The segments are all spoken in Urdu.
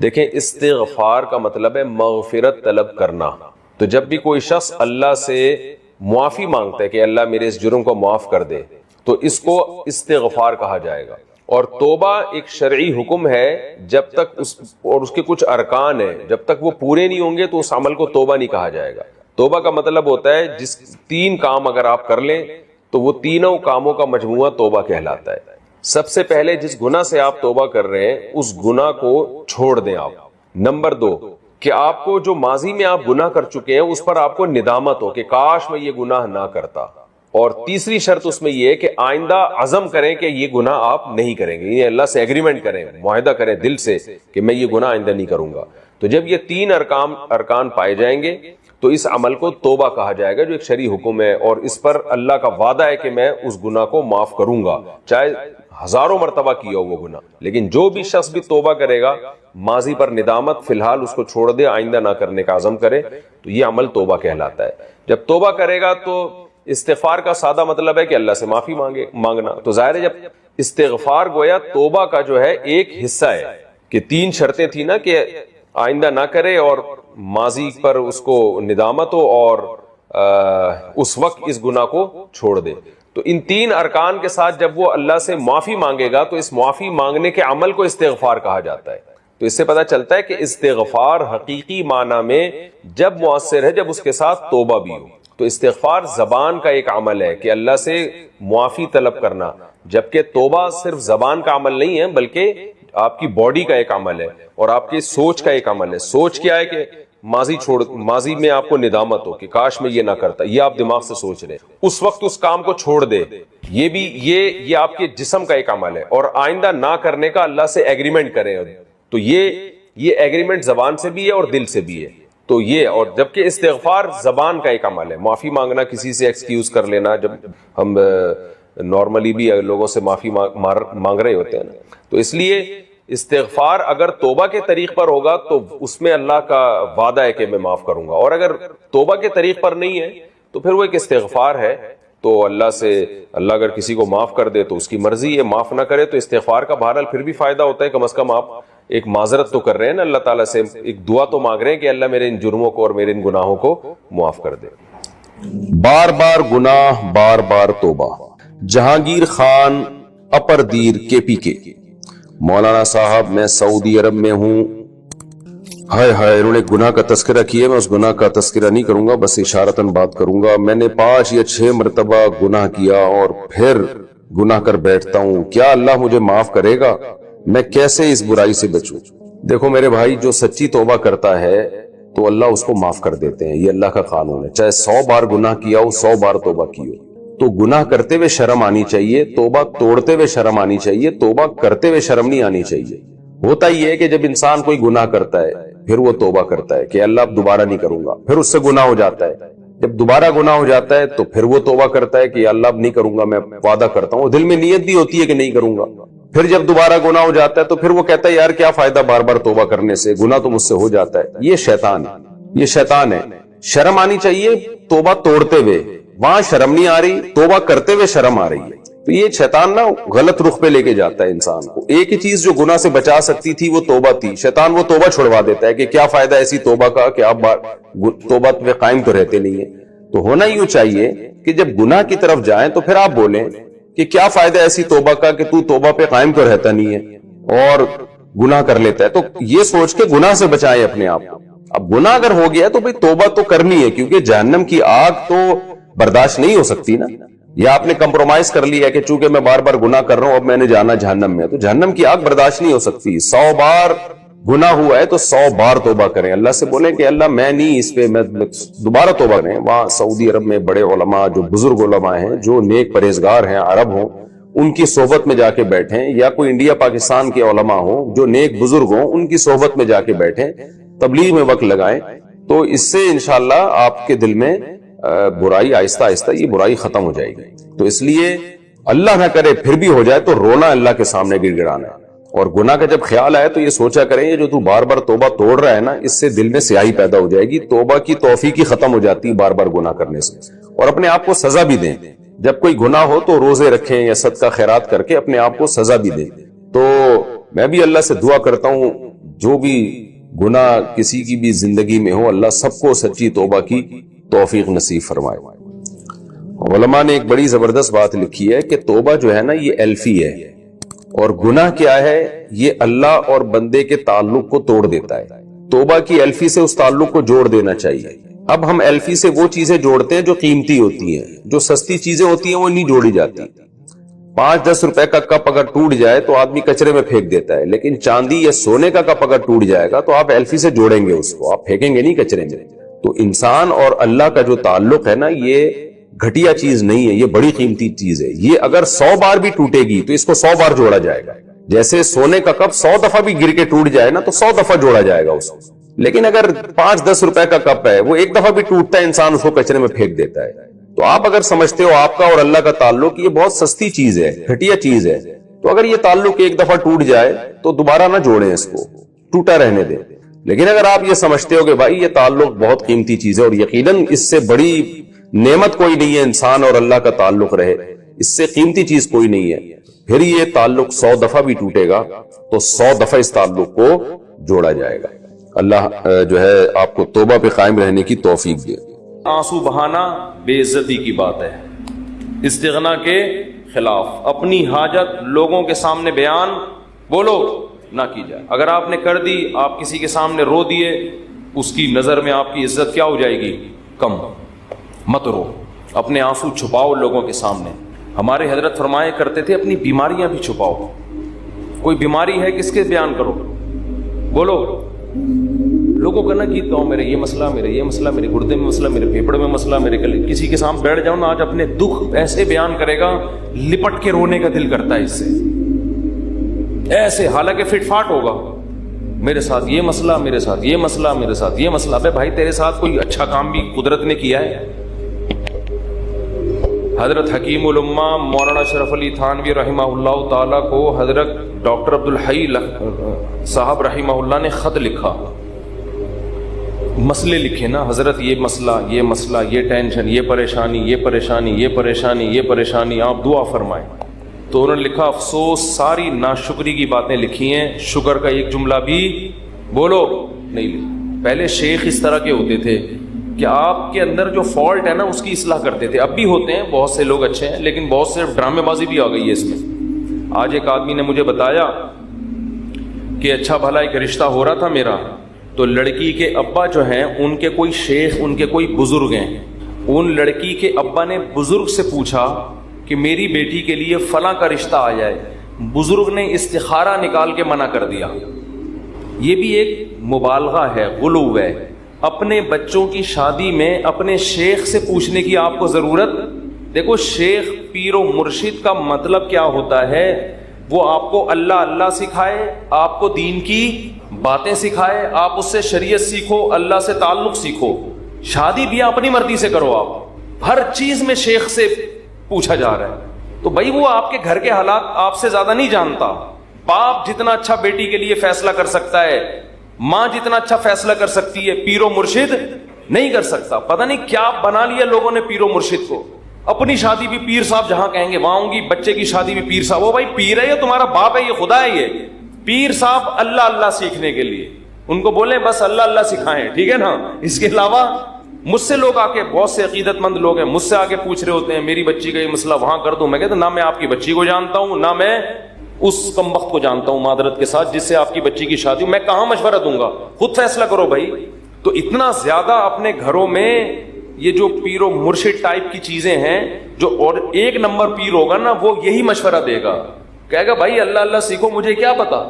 دیکھیں استغفار کا مطلب ہے مغفرت طلب کرنا. تو جب بھی کوئی شخص اللہ سے معافی مانگتا ہے کہ اللہ میرے اس جرم کو معاف کر دے تو اس کو استغفار کہا جائے گا. اور توبہ ایک شرعی حکم ہے، جب تک اس کے کچھ ارکان ہیں، جب تک وہ پورے نہیں ہوں گے تو اس عمل کو توبہ نہیں کہا جائے گا. توبہ کا مطلب ہوتا ہے جس 3 کام اگر آپ کر لیں تو وہ تینوں کاموں کا مجموعہ توبہ کہلاتا ہے. سب سے پہلے جس گناہ سے آپ توبہ کر رہے ہیں اس گناہ کو چھوڑ دیں آپ. نمبر 2 کہ آپ کو جو ماضی میں آپ گناہ کر چکے ہیں اس پر آپ کو ندامت ہو کہ کاش میں یہ گناہ نہ کرتا. اور تیسری شرط اس میں یہ ہے کہ آئندہ عزم کریں کہ یہ گناہ آپ نہیں کریں گے، یہ اللہ سے ایگریمنٹ کریں، معاہدہ کریں دل سے کہ میں یہ گناہ آئندہ نہیں کروں گا. تو جب یہ 3 ارکان پائے جائیں گے تو اس عمل کو توبہ کہا جائے گا جو ایک شرعی حکم ہے، اور اس پر اللہ کا وعدہ ہے کہ میں اس گناہ کو معاف کروں گا چاہے ہزاروں مرتبہ کیا ہو وہ گناہ. لیکن جو بھی شخص بھی توبہ کرے گا ماضی پر ندامت فی الحال اس کو چھوڑ دے، آئندہ نہ کرنے کا عزم کرے تو یہ عمل توبہ کہلاتا ہے. جب توبہ کرے گا تو استغفار کا سادہ مطلب ہے کہ اللہ سے معافی مانگنا. تو ظاہر ہے جب استغفار گویا توبہ کا جو ہے ایک حصہ ہے کہ 3 شرطیں تھی نا کہ آئندہ نہ کرے اور ماضی پر اس کو ندامت ہو اور اس وقت اس گناہ کو چھوڑ دے. تو ان 3 ارکان کے ساتھ جب وہ اللہ سے معافی مانگے گا تو اس معافی مانگنے کے عمل کو استغفار کہا جاتا ہے. تو اس سے پتہ چلتا ہے کہ استغفار حقیقی معنی میں جب مؤثر ہے جب اس کے ساتھ توبہ بھی ہو. تو استغفار زبان کا ایک عمل ہے کہ اللہ سے معافی طلب کرنا، جبکہ توبہ صرف زبان کا عمل نہیں ہے بلکہ آپ کی باڈی کا ایک عمل ہے اور آپ کی سوچ کا ایک عمل ہے. سوچ کیا ہے کہ ماضی میں آپ کو ندامت ہو کہ کاش میں یہ نہ کرتا، یہ آپ دماغ سے سوچ رہے، اس وقت اس کام کو چھوڑ دے، یہ آپ کے جسم کا ایک عمل ہے. اور آئندہ نہ کرنے کا اللہ سے ایگریمنٹ کرے تو یہ ایگریمنٹ زبان سے بھی ہے اور دل سے بھی ہے. تو یہ، اور جبکہ استغفار زبان کا ایک عمل ہے، معافی مانگنا، کسی سے ایکسکیوز کر لینا. جب ہم نارملی بھی لوگوں سے معافی مانگ رہے ہوتے ہیں نا، تو اس لیے استغفار اگر توبہ کے طریق پر ہوگا تو اس میں اللہ کا وعدہ ہے کہ میں معاف کروں گا، اور اگر توبہ کے طریق پر نہیں ہے تو پھر وہ ایک استغفار ہے. تو اللہ اگر کسی کو معاف کر دے تو اس کی مرضی ہے، معاف نہ کرے تو استغفار کا بہرحال پھر بھی فائدہ ہوتا ہے. کم از کم آپ ایک معذرت تو کر رہے ہیں نا اللہ تعالیٰ سے، ایک دعا تو مانگ رہے ہیں کہ اللہ میرے ان جرموں کو اور میرے ان گناہوں کو معاف کر دے. بار بار گناہ بار بار توبہ. جہانگیر خان اپر دیر KPK. مولانا صاحب میں سعودی عرب میں ہوں. ہائے انہوں نے گناہ کا تذکرہ کیا، میں اس گناہ کا تذکرہ نہیں کروں گا، بس اشارتاً بات کروں گا. میں نے 5 یا 6 مرتبہ گناہ کیا اور پھر گناہ کر بیٹھتا ہوں، کیا اللہ مجھے معاف کرے گا؟ میں کیسے اس برائی سے بچوں؟ دیکھو میرے بھائی، جو سچی توبہ کرتا ہے تو اللہ اس کو معاف کر دیتے ہیں، یہ اللہ کا قانون ہے. چاہے 100 بار گناہ کیا ہو، 100 بار توبہ کی ہو. تو گناہ کرتے ہوئے شرم آنی چاہیے، توبہ توڑتے ہوئے شرم آنی چاہیے، توبہ کرتے ہوئے شرم نہیں آنی چاہیے. ہوتا یہ ہے کہ جب انسان کوئی گناہ کرتا ہے پھر وہ توبہ کرتا ہے کہ اللہ اب دوبارہ نہیں کروں گا، پھر اس سے گناہ ہو جاتا ہے. جب دوبارہ گناہ ہو جاتا ہے تو پھر وہ توبہ کرتا ہے کہ اللہ اب نہیں کروں گا، میں وعدہ کرتا ہوں. دل میں نیت بھی ہوتی ہے کہ نہیں کروں گا. پھر جب دوبارہ گناہ ہو جاتا ہے تو پھر وہ کہتا ہے یار کیا فائدہ بار بار توبہ کرنے سے، گناہ تو مجھ سے ہو جاتا ہے. یہ شیطان ہے. شرم آنی چاہیے توبہ توڑتے ہوئے، وہاں شرم نہیں آ رہی، توبہ کرتے ہوئے شرم آ رہی ہے. تو یہ شیطان نا غلط رخ پہ لے کے جاتا ہے انسان کو. ایک ہی چیز جو گناہ سے بچا سکتی تھی وہ توبہ تھی، شیطان وہ توبہ چھڑوا دیتا ہے کہ کیا فائدہ ایسی توبہ کا کہ آپ توبہ پہ قائم تو رہتے نہیں ہیں. تو ہونا یوں چاہیے کہ جب گناہ کی طرف جائیں تو پھر آپ بولیں کہ کیا فائدہ ایسی توبہ کا کہ تو توبہ پہ قائم تو رہتا نہیں ہے اور گناہ کر لیتا ہے. تو یہ سوچ کے گناہ سے بچائیں اپنے آپ کو. اب گناہ اگر ہو گیا تو بھئی توبہ تو کرنی ہے، کیونکہ جہنم کی آگ تو برداشت نہیں ہو سکتی نا. یا آپ نے کمپرومائز کر لیا کہ چونکہ میں بار بار گناہ کر رہا ہوں اب میں نے جانا جہنم میں، تو جہنم کی آگ برداشت نہیں ہو سکتی. 100 بار گناہ ہوا ہے تو 100 بار توبہ کریں. اللہ سے بولیں کہ اللہ میں نہیں اس پہ، میں دوبارہ توبہ کریں. وہاں سعودی عرب میں بڑے علماء جو بزرگ علماء ہیں، جو نیک پرہیزگار ہیں، عرب ہوں، ان کی صحبت میں جا کے بیٹھیں، یا کوئی انڈیا پاکستان کے علماء ہوں جو نیک بزرگ ہوں، ان کی صحبت میں جا کے بیٹھیں، تبلیغ میں وقت لگائیں. تو اس سے انشاءاللہ آپ کے دل میں برائی آہستہ آہستہ یہ برائی ختم ہو جائے گی. تو اس لیے اللہ نہ کرے پھر بھی ہو جائے تو رونا اللہ کے سامنے گر گڑانا ہے. اور گناہ کا جب خیال آئے تو یہ سوچا کریں یہ جو تو بار بار توبہ توڑ رہا ہے نا، اس سے دل میں سیاہی پیدا ہو جائے گی، توبہ کی توفیق ہی ختم ہو جاتی ہے بار بار گناہ کرنے سے. اور اپنے آپ کو سزا بھی دیں، جب کوئی گناہ ہو تو روزے رکھیں یا صدقہ خیرات کر کے اپنے آپ کو سزا بھی دیں. تو میں بھی اللہ سے دعا کرتا ہوں جو بھی گناہ کسی کی بھی زندگی میں ہو، اللہ سب کو سچی توبہ کی توفیق نصیب فرمائے۔ علماء نے ایک بڑی زبردست بات لکھی ہے کہ توبہ جو ہے نا یہ ایلفی ہے، اور گناہ کیا ہے؟ یہ اللہ اور بندے کے تعلق کو توڑ دیتا ہے۔ توبہ کی ایلفی سے اس تعلق کو جوڑ دینا چاہیے۔ اب ہم ایلفی سے وہ چیزیں جوڑتے ہیں جو قیمتی ہوتی ہیں، جو سستی چیزیں ہوتی ہیں وہ نہیں جوڑی جاتی۔ 5-10 روپے کا کپ اگر ٹوٹ جائے تو آدمی کچرے میں پھینک دیتا ہے، لیکن چاندی یا سونے کا کپ اگر ٹوٹ جائے گا تو آپ ایلفی سے جوڑیں گے، اس کو آپ پھینکیں گے نہیں کچرے میں۔ تو انسان اور اللہ کا جو تعلق ہے نا، یہ گھٹیا چیز نہیں ہے، یہ بڑی قیمتی چیز ہے۔ یہ اگر 100 بار بھی ٹوٹے گی تو اس کو 100 بار جوڑا جائے گا۔ جیسے سونے کا کپ 100 دفعہ بھی گر کے ٹوٹ جائے نا تو 100 دفعہ جوڑا جائے گا اس کو۔ لیکن اگر 5-10 روپے کا کپ ہے، وہ ایک دفعہ بھی ٹوٹتا ہے، انسان اس کو کچرے میں پھینک دیتا ہے۔ تو آپ اگر سمجھتے ہو آپ کا اور اللہ کا تعلق یہ بہت سستی چیز ہے، گھٹیا چیز ہے، تو اگر یہ تعلق ایک دفعہ ٹوٹ جائے تو دوبارہ نہ جوڑیں، اس کو ٹوٹا رہنے دیں۔ لیکن اگر آپ یہ سمجھتے ہو کہ بھائی یہ تعلق بہت قیمتی چیز ہے اور یقیناً اس سے بڑی نعمت کوئی نہیں ہے انسان اور اللہ کا تعلق رہے، اس سے قیمتی چیز کوئی نہیں ہے، پھر یہ تعلق 100 دفعہ بھی ٹوٹے گا تو 100 دفعہ اس تعلق کو جوڑا جائے گا۔ اللہ جو ہے آپ کو توبہ پہ قائم رہنے کی توفیق دے۔ آنسو بہانا بے عزتی کی بات ہے، استغنا کے خلاف۔ اپنی حاجت لوگوں کے سامنے بیان بولو نہ کی جائے۔ اگر آپ نے کر دی، آپ کسی کے سامنے رو دیے، اس کی نظر میں آپ کی عزت کیا ہو جائے گی؟ کم۔ مت رو، اپنے آنسو چھپاؤ لوگوں کے سامنے۔ ہمارے حضرت فرمایا کرتے تھے اپنی بیماریاں بھی چھپاؤ۔ کوئی بیماری ہے کس کے بیان کرو، بولو، لوگوں کا نہ گیت گاؤں، میرے یہ مسئلہ، میرے یہ مسئلہ، میرے گردے میں مسئلہ، میرے پھیپڑے میں مسئلہ، میرے گلے۔ کسی کے سامنے بیٹھ جاؤ نا آج، اپنے دکھ ایسے بیان کرے گا لپٹ کے رونے کا دل کرتا ہے اس سے، ایسے، حالانکہ فٹ فاٹ ہوگا، میرے ساتھ یہ مسئلہ، میرے ساتھ یہ مسئلہ، میرے ساتھ یہ مسئلہ۔ بے بھائی تیرے ساتھ کوئی اچھا کام بھی قدرت نے کیا ہے؟ حضرت حکیم الامہ مولانا اشرف علی تھانوی رحمہ اللہ تعالیٰ کو حضرت ڈاکٹر عبدالحی صاحب رحمہ اللہ نے خط لکھا، مسئلے لکھے نا، حضرت یہ مسئلہ، یہ مسئلہ، یہ ٹینشن، یہ پریشانی، یہ پریشانی، یہ پریشانی، یہ پریشانی، آپ دعا فرمائیں۔ تو انہوں نے لکھا، افسوس ساری ناشکری کی باتیں لکھی ہیں، شکر کا ایک جملہ بھی بولو نہیں لکھا۔ پہلے شیخ اس طرح کے ہوتے تھے کہ آپ کے اندر جو فالٹ ہے نا اس کی اصلاح کرتے تھے، اب بھی ہوتے ہیں، بہت سے لوگ اچھے ہیں، لیکن بہت سے ڈرامے بازی بھی آ گئی ہے اس میں۔ آج ایک آدمی نے مجھے بتایا کہ اچھا بھلا ایک رشتہ ہو رہا تھا میرا، تو لڑکی کے ابا جو ہیں ان کے کوئی شیخ، ان کے کوئی بزرگ ہیں، ان لڑکی کے ابا نے بزرگ سے پوچھا کہ میری بیٹی کے لیے فلاں کا رشتہ آ جائے، بزرگ نے استخارہ نکال کے منع کر دیا۔ یہ بھی ایک مبالغہ ہے، غلو ہے۔ اپنے بچوں کی شادی میں اپنے شیخ سے پوچھنے کی آپ کو ضرورت؟ دیکھو شیخ پیر و مرشد کا مطلب کیا ہوتا ہے؟ وہ آپ کو اللہ اللہ سکھائے، آپ کو دین کی باتیں سکھائے، آپ اس سے شریعت سیکھو، اللہ سے تعلق سیکھو۔ شادی بھی اپنی مرضی سے کرو، آپ ہر چیز میں شیخ سے پوچھا جا رہا ہے، تو بھائی وہ آپ کے گھر کے حالات آپ سے زیادہ نہیں جانتا۔ باپ جتنا اچھا بیٹی کے لیے فیصلہ کر سکتا ہے، ماں جتنا اچھا فیصلہ کر سکتی ہے، پیر و مرشد نہیں کر سکتا۔ پتہ نہیں کیا بنا لیا لوگوں نے پیر و مرشد کو، اپنی شادی بھی پیر صاحب جہاں کہیں گے وہاں ہوں گی، بچے کی شادی بھی پیر صاحب۔ وہ بھائی پیر ہے، یہ تمہارا باپ ہے، یہ خدا ہے، یہ پیر صاحب اللہ اللہ سیکھنے کے لیے ان کو بولیں بس اللہ اللہ سکھائیں، ٹھیک ہے نا؟ اس کے علاوہ مجھ سے لوگ آ کے، بہت سے عقیدت مند لوگ ہیں، مجھ سے آ کے پوچھ رہے ہوتے ہیں میری بچی کا یہ مسئلہ وہاں کر دوں۔ میں کہتا ہوں نہ میں آپ کی بچی کو جانتا ہوں، نہ میں اس کمبخت کو جانتا ہوں معذرت کے ساتھ جس سے آپ کی بچی کی شادی، میں کہاں مشورہ دوں گا؟ خود فیصلہ کرو بھائی۔ تو اتنا زیادہ اپنے گھروں میں یہ جو پیر و مرشد ٹائپ کی چیزیں ہیں، جو اور ایک نمبر پیر ہوگا نا وہ یہی مشورہ دے گا، کہے گا بھائی اللہ اللہ سیکھو، مجھے کیا پتا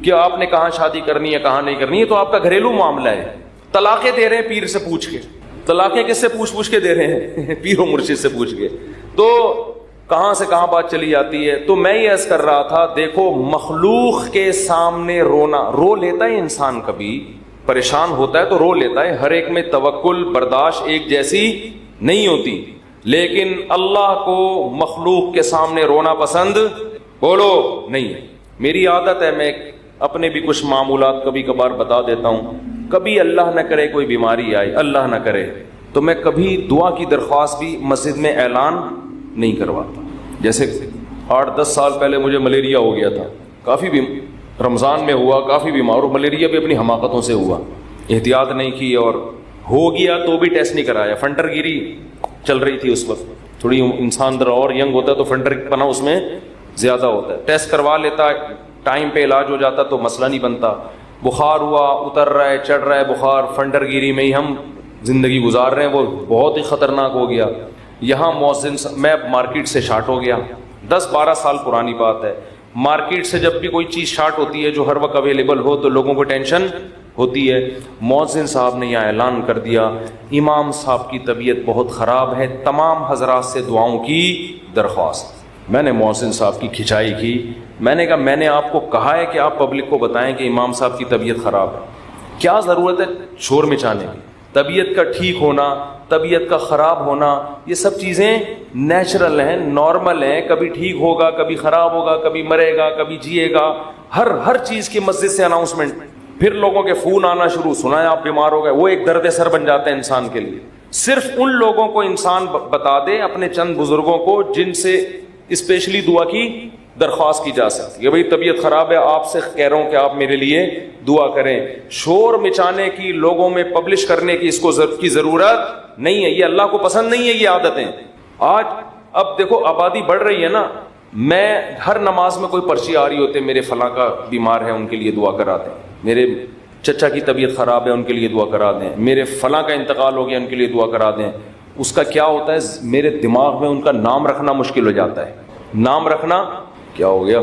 کہ آپ نے کہاں شادی کرنی ہے کہاں نہیں کرنی ہے، تو آپ کا گھریلو معاملہ ہے۔ طلاقیں دے رہے ہیں پیر سے پوچھ کے، طلاقیں کس سے پوچھ کے دے رہے ہیں؟ پیر و مرشد سے پوچھ کے۔ تو کہاں سے کہاں بات چلی جاتی ہے۔ تو میں یہ عرض کر رہا تھا، دیکھو مخلوق کے سامنے رونا، رو لیتا ہے انسان، کبھی پریشان ہوتا ہے تو رو لیتا ہے، ہر ایک میں توکل برداشت ایک جیسی نہیں ہوتی، لیکن اللہ کو مخلوق کے سامنے رونا پسند بولو نہیں ہے۔ میری عادت ہے، میں اپنے بھی کچھ معمولات کبھی کبھار بتا دیتا ہوں۔ کبھی اللہ نہ کرے کوئی بیماری آئے، اللہ نہ کرے، تو میں کبھی دعا کی درخواست بھی مسجد میں اعلان نہیں کرواتا۔ جیسے 8-10 سال پہلے مجھے ملیریا ہو گیا تھا، کافی بھی رمضان میں ہوا, کافی بیمار ہو, ملیریا بھی اپنی حماقتوں سے ہوا, احتیاط نہیں کی اور ہو گیا تو بھی ٹیسٹ نہیں کرایا. فنٹر گیری چل رہی تھی اس وقت, تھوڑی انسان در اور ینگ ہوتا ہے تو فنٹر پنا اس میں زیادہ ہوتا ہے. ٹیسٹ کروا لیتا, ٹائم پہ علاج ہو جاتا تو مسئلہ نہیں بنتا. بخار ہوا, اتر رہا ہے, چڑھ رہا ہے بخار, فنٹر گیری میں ہی ہم زندگی گزار رہے ہیں, وہ بہت ہی خطرناک ہو گیا. یہاں مؤذن, میں مارکیٹ سے شارٹ ہو گیا, 10-12 سال پرانی بات ہے. مارکیٹ سے جب بھی کوئی چیز شارٹ ہوتی ہے جو ہر وقت اویلیبل ہو تو لوگوں کو ٹینشن ہوتی ہے. مؤذن صاحب نے یہاں اعلان کر دیا, امام صاحب کی طبیعت بہت خراب ہے, تمام حضرات سے دعاؤں کی درخواست. میں نے مؤذن صاحب کی کھچائی کی, میں نے کہا میں نے آپ کو کہا ہے کہ آپ پبلک کو بتائیں کہ امام صاحب کی طبیعت خراب ہے, کیا ضرورت ہے شور مچانے کی. طبیعت کا ٹھیک ہونا, طبیعت کا خراب ہونا, یہ سب چیزیں نیچرل ہیں, نارمل ہیں. کبھی ٹھیک ہوگا, کبھی خراب ہوگا, کبھی مرے گا, کبھی جیے گا. ہر چیز کی مسجد سے اناؤنسمنٹ. پھر لوگوں کے فون آنا شروع, سنا ہے آپ بیمار ہو گئے, وہ ایک درد سر بن جاتا ہے انسان کے لیے. صرف ان لوگوں کو انسان بتا دے, اپنے چند بزرگوں کو جن سے اسپیشلی دعا کی درخواست کی جا سکتی ہے. بھائی طبیعت خراب ہے, آپ سے کہہ رہا ہوں کہ آپ میرے لیے دعا کریں. شور مچانے کی, لوگوں میں پبلش کرنے کی اس کو کی ضرورت نہیں ہے. یہ اللہ کو پسند نہیں ہے یہ عادتیں. آج اب دیکھو آبادی بڑھ رہی ہے نا, میں ہر نماز میں کوئی پرچی آ رہی ہوتے, میرے فلاں کا بیمار ہے ان کے لیے دعا کرا دیں, میرے چچا کی طبیعت خراب ہے ان کے لیے دعا کرا دیں, میرے فلاں کا انتقال ہو گیا ان کے لیے دعا کرا دیں. اس کا کیا ہوتا ہے, میرے دماغ میں ان کا نام رکھنا مشکل ہو جاتا ہے. نام رکھنا کیا ہو گیا.